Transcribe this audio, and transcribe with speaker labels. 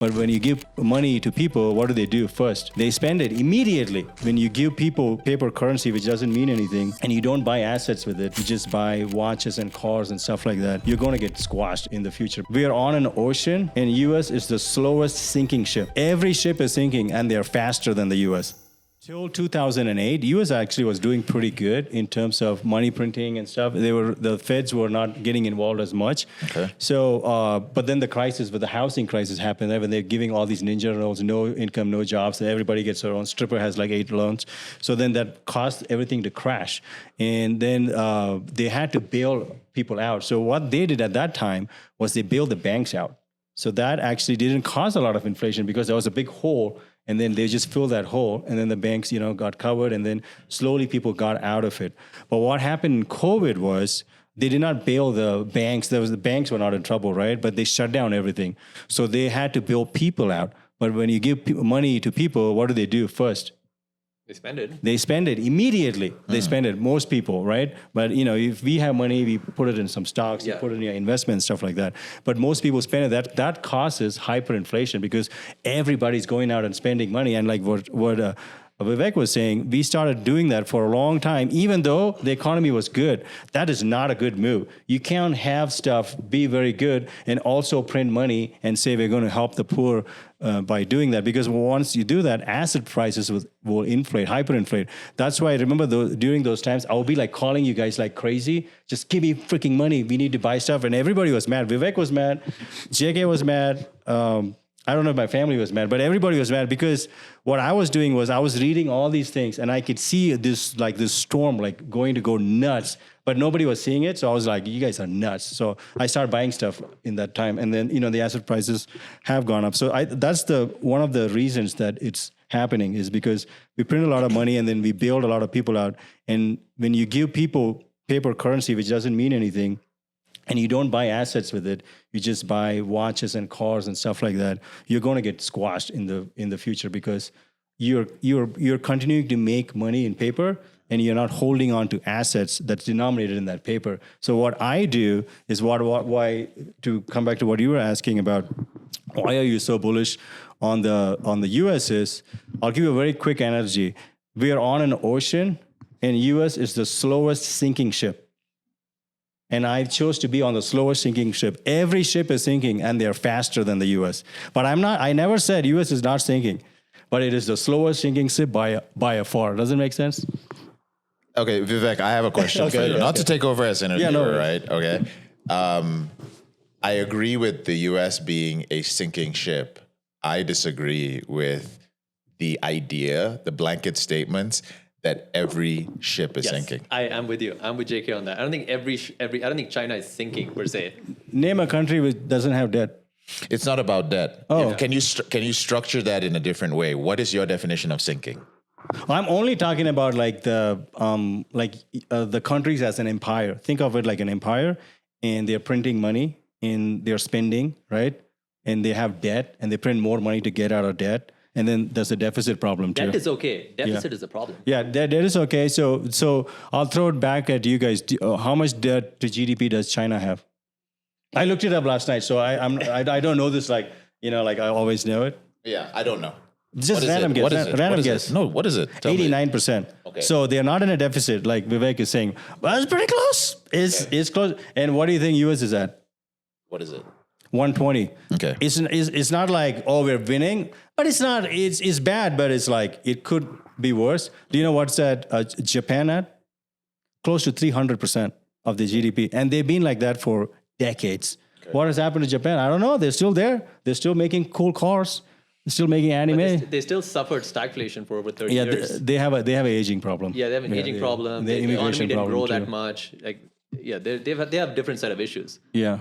Speaker 1: But when you give money to people, what do first? They spend it immediately. When you give people paper currency, which doesn't mean anything, and you don't buy assets with it, you just buy watches and cars and stuff like that, you're going to get squashed in the future. We are on an ocean, and US is the slowest sinking ship. Every ship is sinking, and they're faster than the US. Till 2008, US actually was doing pretty good in terms of money printing and stuff. The feds were not getting involved as much.
Speaker 2: Okay.
Speaker 1: So, but then the crisis with the housing crisis happened. When they're giving all these ninja loans, no income, no jobs, and everybody gets their own. Stripper has like 8 loans. So then that caused everything to crash. And then they had to bail people out. So what they did at that time was they bailed the banks out. So that actually didn't cause a lot of inflation because there was a big hole. And then they just filled that hole, and then the banks, got covered, and then slowly people got out of it. But what happened in COVID was they did not bail the banks. The banks were not in trouble, right? But they shut down everything. So they had to bail people out. But when you give money to people, what do first? They spend it immediately. They spend it, most people, right? But, if we have money, we put it in some stocks, we put it in your investments, stuff like that. But most people spend it. That causes hyperinflation because everybody's going out and spending money. And like what Vivek was saying, we started doing that for a long time, even though the economy was good. That is not a good move. You can't have stuff be very good and also print money and say we're going to help the poor by doing that. Because once you do that, asset prices will inflate, hyperinflate. That's why I remember during those times, I would be like calling you guys like crazy. Just give me freaking money. We need to buy stuff. And everybody was mad. Vivek was mad. JK was mad. I don't know if my family was mad, but everybody was mad because what I was doing was I was reading all these things and I could see this storm going to go nuts, but nobody was seeing it. So I was like, you guys are nuts. So I started buying stuff in that time. And then, the asset prices have gone up. So that's one of the reasons that it's happening is because we print a lot of money and then we bailed a lot of people out. And when you give people paper currency, which doesn't mean anything, and you don't buy assets with it, you just buy watches and cars and stuff like that, you're going to get squashed in the future because you're continuing to make money in paper and you're not holding on to assets that's denominated in that paper. So what I do is why to come back to what you were asking about, why are you so bullish on the US is, I'll give you a very quick analogy. We are on an ocean and US is the slowest sinking ship. And I chose to be on the slowest sinking ship. Every ship is sinking, and they're faster than the U.S. But I never said U.S. is not sinking, but it is the slowest sinking ship by a far. Does it make sense?
Speaker 2: Okay, Vivek, I have a question for you. Not to take over as interviewer, right? Okay. I agree with the U.S. being a sinking ship. I disagree with the idea, the blanket statements, that every ship is sinking.
Speaker 3: I'm with you. I'm with JK on that. I don't think I don't think China is sinking per se.
Speaker 1: Name a country which doesn't have debt.
Speaker 2: It's not about debt.
Speaker 1: Oh.
Speaker 2: Can you structure that in a different way? What is your definition of sinking?
Speaker 1: I'm only talking about the countries as an empire. Think of it like an empire, and they're printing money and they're spending, right? And they have debt and they print more money to get out of debt. And then there's a deficit problem too.
Speaker 3: Debt is okay. Deficit is a problem.
Speaker 1: Yeah, debt is okay. So I'll throw it back at you guys. How much debt to GDP does China have? I looked it up last night, so I don't know this like I always know it.
Speaker 2: Yeah, I don't know.
Speaker 1: Just random guess. Random guess.
Speaker 2: No, what is it?
Speaker 1: 89%.
Speaker 2: Okay.
Speaker 1: So they're not in a deficit like Vivek is saying. Well, it's pretty close. It's close. And what do you think US is at?
Speaker 2: What is it?
Speaker 1: 120.
Speaker 2: Okay.
Speaker 1: It's not like, oh, we're winning, but it's not, it's bad, but it's like, it could be worse. Do you know what's at Japan at? Close to 300% of the GDP. And they've been like that for decades. Okay. What has happened to Japan? I don't know. They're still there. They're still making cool cars. They're still making anime.
Speaker 3: They still suffered stagflation for over 30 years.
Speaker 1: They have an aging problem.
Speaker 3: Yeah, they have an aging problem. The economy didn't grow that much. They have a different set of issues.
Speaker 1: Yeah.